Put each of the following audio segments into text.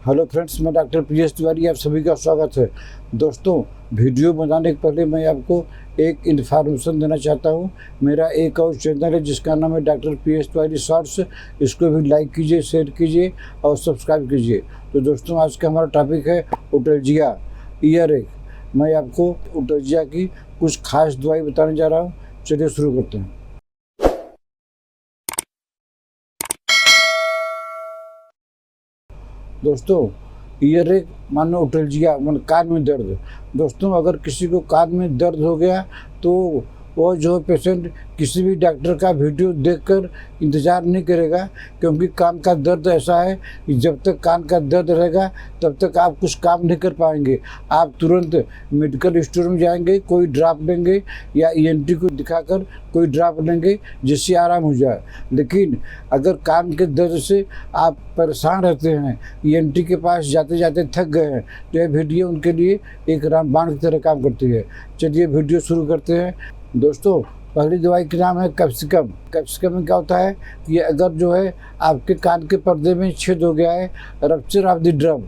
Hello friends, मैं doctor PS Tiwari, आप सभी का स्वागत है। दोस्तों, वीडियो बनाने के पहले मैं आपको एक इन्फॉर्मेशन देना चाहता हूँ। मेरा एक और चैनल है जिसका नाम है डॉक्टर पीएस तिवारी शॉर्ट्स। इसको भी लाइक कीजिए, शेयर कीजिए और सब्सक्राइब कीजिए। तो दोस्तों, आज का हमारा टॉपिक है ओटल्जिया ईयर एक। मैं आपको ओटल्जिया की कुछ खास दवाई बताने जा रहा हूँ। चलिए शुरू करते हैं। दोस्तों, ईयर एक मानो ओटल्जिया मन कान में दर्द। दोस्तों, अगर किसी को कान में दर्द हो गया तो वो जो पेशेंट किसी भी डॉक्टर का वीडियो देखकर इंतज़ार नहीं करेगा, क्योंकि कान का दर्द ऐसा है कि जब तक कान का दर्द रहेगा तब तक आप कुछ काम नहीं कर पाएंगे। आप तुरंत मेडिकल स्टोर में जाएंगे, कोई ड्रॉप लेंगे या ईएनटी को दिखाकर कोई ड्रॉप लेंगे जिससे आराम हो जाए। लेकिन अगर कान के दर्द से आप परेशान रहते हैं, ईएनटी के पास जाते जाते थक गए हैं, तो यह वीडियो उनके लिए एक रामबाण की तरह काम करती है। चलिए वीडियो शुरू करते हैं। दोस्तों, पहली दवाई का नाम है कैप्सिकम। कैप्सिकम में क्या होता है कि अगर जो है आपके कान के पर्दे में छेद हो गया है, रप्चर ऑफ द ड्रम,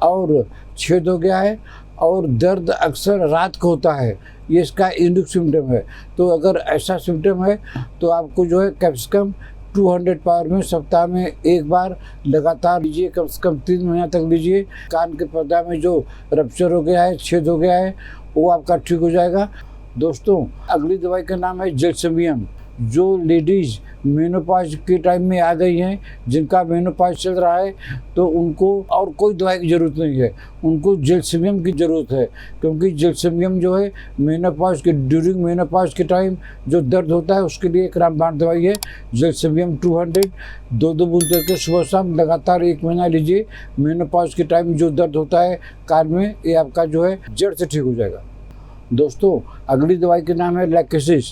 और छेद हो गया है और दर्द अक्सर रात को होता है, ये इसका यूनिक सिम्टम है। तो अगर ऐसा सिम्टम है तो आपको जो है कैप्सिकम 200 पावर में सप्ताह में एक बार लगातार लीजिए, कम से कम 3 महीना तक लीजिए। कान के पर्दा में जो रप्चर हो गया है, छेद हो गया है, वो आपका ठीक हो जाएगा। दोस्तों, अगली दवाई का नाम है जेल्समियम। जो लेडीज़ मेनोपॉज के टाइम में आ गई हैं, जिनका मेनोपॉज चल रहा है, तो उनको और कोई दवाई की ज़रूरत नहीं है, उनको जेल्समियम की ज़रूरत है। क्योंकि जेल्समियम जो है मेनोपॉज के ड्यूरिंग मेनोपॉज के टाइम जो दर्द होता है उसके लिए एक रामबाण दवाई है। जेल्समियम 200 2 बूंद करके सुबह शाम लगातार 1 महीना लीजिए। मेनोपॉज के टाइम जो दर्द होता है कान में, ये आपका जो है जड़ से ठीक हो जाएगा। दोस्तों, अगली दवाई का नाम है लैकेसिस।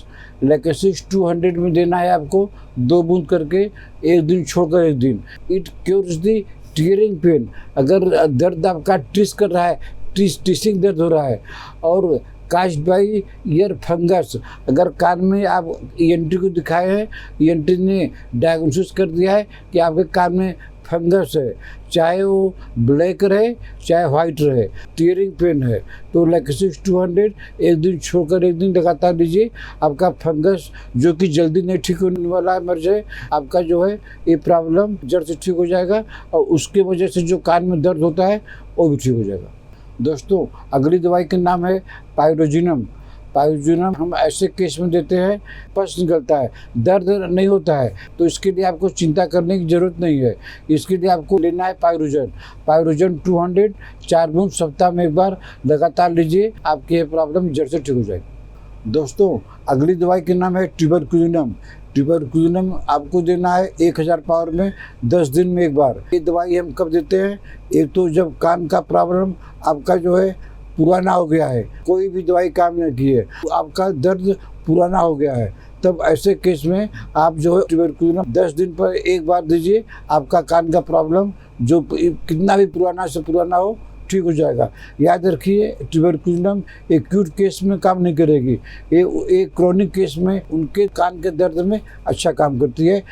लैकेसिस 200 में देना है आपको, 2 बूंद करके, एक दिन छोड़कर एक दिन। It cures the tearing pain. अगर दर्द आपका टिस कर रहा है, टिसिंग दर्द हो रहा है, और कास्ड बाई ईयर फंगस, अगर कान में आप ईएनटी को दिखाए हैं, ईएनटी ने डायग्नोसिस कर दिया है कि आपके कान में फंगस है, चाहे वो ब्लैक रहे चाहे वाइट रहे, टीयरिंग पेन है, तो लैकेसिस 200 एक दिन छोड़कर एक दिन लगातार लीजिए। आपका फंगस जो कि जल्दी नहीं ठीक होने वाला है, मर्ज है, आपका जो है ये प्रॉब्लम जड़ से ठीक हो जाएगा, और उसके वजह से जो कान में दर्द होता है वो भी ठीक हो जाएगा। दोस्तों, अगली दवाई का नाम है पायरोजिनम। पायरोजिनम हम ऐसे केस में देते हैं, पस निकलता है, दर्द नहीं होता है, तो इसके लिए आपको चिंता करने की ज़रूरत नहीं है। इसके लिए आपको लेना है पायरोजन। पायरोजन 200 4 बूंद सप्ताह में एक बार लगातार लीजिए, आपकी ये प्रॉब्लम जड़ से ठीक हो जाएगी। दोस्तों, अगली दवाई का नाम है ट्यूबरकुलिनम। ट्यूबरकुलिनम आपको देना है 1000 पावर में 10 दिन में एक बार। ये दवाई हम कब देते हैं? एक तो जब कान का प्रॉब्लम आपका जो है पुराना हो गया है, कोई भी दवाई काम नहीं की है, तो आपका दर्द पुराना हो गया है, तब ऐसे केस में आप जो है ट्यूबरकुलिनम 10 दिन पर एक बार दीजिए। आपका कान का प्रॉब्लम जो कितना भी पुराना से पुराना हो ठीक हो जाएगा। याद रखिए, ट्यूबरकुलिनम एक्यूट केस में काम नहीं करेगी, ये एक क्रोनिक केस में उनके कान के दर्द में अच्छा काम करती है।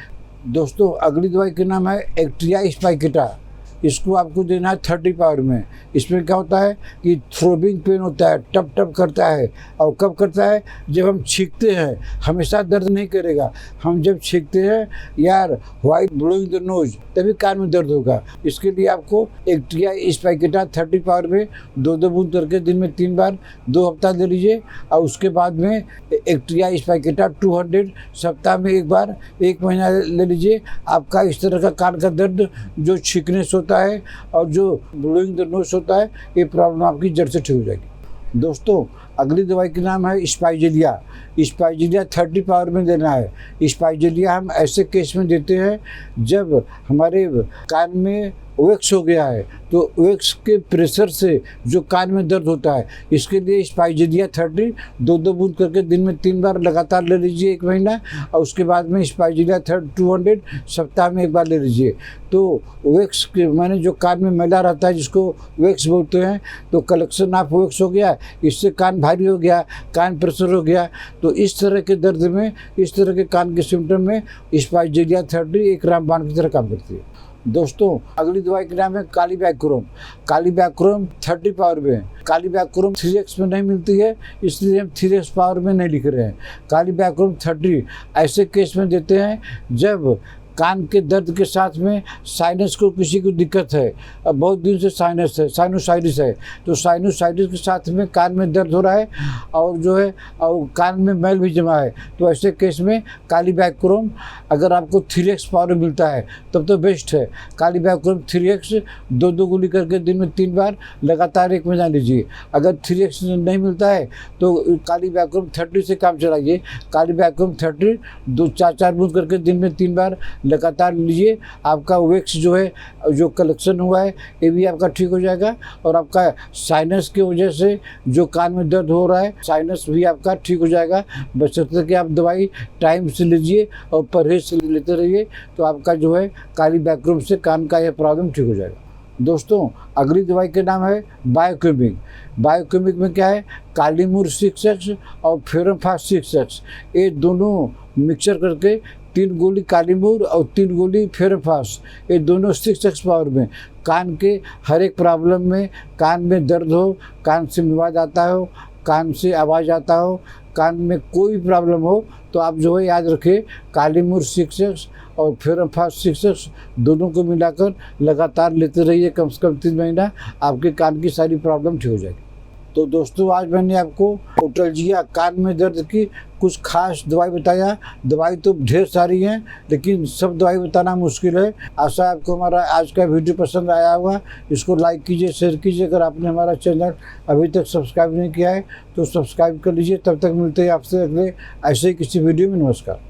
दोस्तों, अगली दवाई का नाम है एक्ट्रिया स्पाइकेटा। इसको आपको देना है 30 पावर में। इसमें क्या होता है कि थ्रोबिंग पेन होता है, टप टप करता है, और कब करता है? जब हम छींकते हैं। हमेशा दर्द नहीं करेगा, हम जब छींकते हैं यार वाइट ब्लोइंग द नोज, तभी कान में दर्द होगा। इसके लिए आपको एक्ट्रिया स्पाइकेटा 30 पावर में 2 बूंद करके दिन में 3 बार 2 हफ्ता ले लीजिए, और उसके बाद में एक्ट्रिया स्पाइकेटा 200 सप्ताह में एक बार 1 महीना ले लीजिए। आपका इस तरह का कान का दर्द जो छींकने से होता है और जो ब्लोइंग द नोज होता है, ये प्रॉब्लम आपकी जड़ से ठीक हो जाएगी। दोस्तों, अगली दवाई का नाम है स्पाइजेलिया। स्पाइजेलिया 30 पावर में देना है। स्पाइजेलिया हम ऐसे केस में देते हैं जब हमारे कान में वैक्स हो गया है, तो वैक्स के प्रेशर से जो कान में दर्द होता है, इसके लिए स्पाइजेलिया 30 2 बूंद करके दिन में 3 बार लगातार ले लीजिए 1 महीना, और उसके बाद में स्पाइजेलिया 200 सप्ताह में एक बार ले लीजिए। तो वैक्स के माने जो कान में मैला रहता है जिसको वैक्स बोलते हैं, तो कलेक्शन ऑफ वैक्स हो गया, इससे कान भारी हो गया, कान प्रेशर हो गया। तो इस तरह के दर्द में, इस तरह के कान के सिम्टम में स्पाइजेलिया 30 एक रामबाण की तरह काम करती है। दोस्तों अगली दवाई का नाम है कालीबैक्रोम। कालीबैक्रोम 30 पावर में है। कालीबैक्रोम 3x में नहीं मिलती है, इसलिए हम 3x पावर में नहीं लिख रहे हैं। कालीबैक्रोम 30 ऐसे केस में देते हैं जब कान के दर्द के साथ में साइनस को किसी को दिक्कत है, अब बहुत दिन से साइनस है, साइनोसाइटिस है, तो साइनोसाइटिस के साथ में कान में दर्द हो रहा है और जो है और कान में मैल भी जमा है, तो ऐसे केस में कालीबैक्रोम अगर आपको 3x पावर में मिलता है तब तो बेस्ट है। कालीबैक्रोम 3x 2 गोली करके दिन में 3 बार लगातार 1 महीना लीजिए। अगर 3x नहीं मिलता है तो कालीबैक्रोम 30 से काम चलाइए। कालीबैक्रोम 30 2-4 बूंद करके दिन में 3 बार लगातार लीजिए। आपका वैक्स जो है जो कलेक्शन हुआ है ये भी आपका ठीक हो जाएगा और आपका साइनस की वजह से जो कान में दर्द हो रहा है साइनस भी आपका ठीक हो जाएगा। बशर्ते कि आप दवाई टाइम से लीजिए और परहेज से लेते रहिए, तो आपका जो है कालीबैक्रोम से कान का यह प्रॉब्लम ठीक हो जाएगा। दोस्तों अगली दवाई का नाम है बायोकेमिक। बायोकेमिक में क्या है, कालीमूर 6x और फेरमफास्ट 6x, ये दोनों मिक्सचर करके 3 गोली कालीमूर और 3 गोली फेरमफास्ट, ये दोनों 6x पावर में कान के हर एक प्रॉब्लम में, कान में दर्द हो, कान से आवाज़ आता हो, कान से आवाज़ आता हो, कान में कोई प्रॉब्लम हो, तो आप जो है याद रखिए कालीमूर 6x और फेरमफास्ट 6x दोनों को मिलाकर लगातार लेते रहिए कम से कम 3 महीना, आपके कान की सारी प्रॉब्लम ठीक हो जाएगी। तो दोस्तों आज मैंने आपको ओटल्जिया कान में दर्द की कुछ खास दवाई बताया। दवाई तो ढेर सारी हैं लेकिन सब दवाई बताना मुश्किल है। आशा है आपको हमारा आज का वीडियो पसंद आया होगा। इसको लाइक कीजिए, शेयर कीजिए। अगर आपने हमारा चैनल अभी तक सब्सक्राइब नहीं किया है तो सब्सक्राइब कर लीजिए। तब तक मिलते हैं आपसे अगले ऐसे ही किसी वीडियो में। नमस्कार।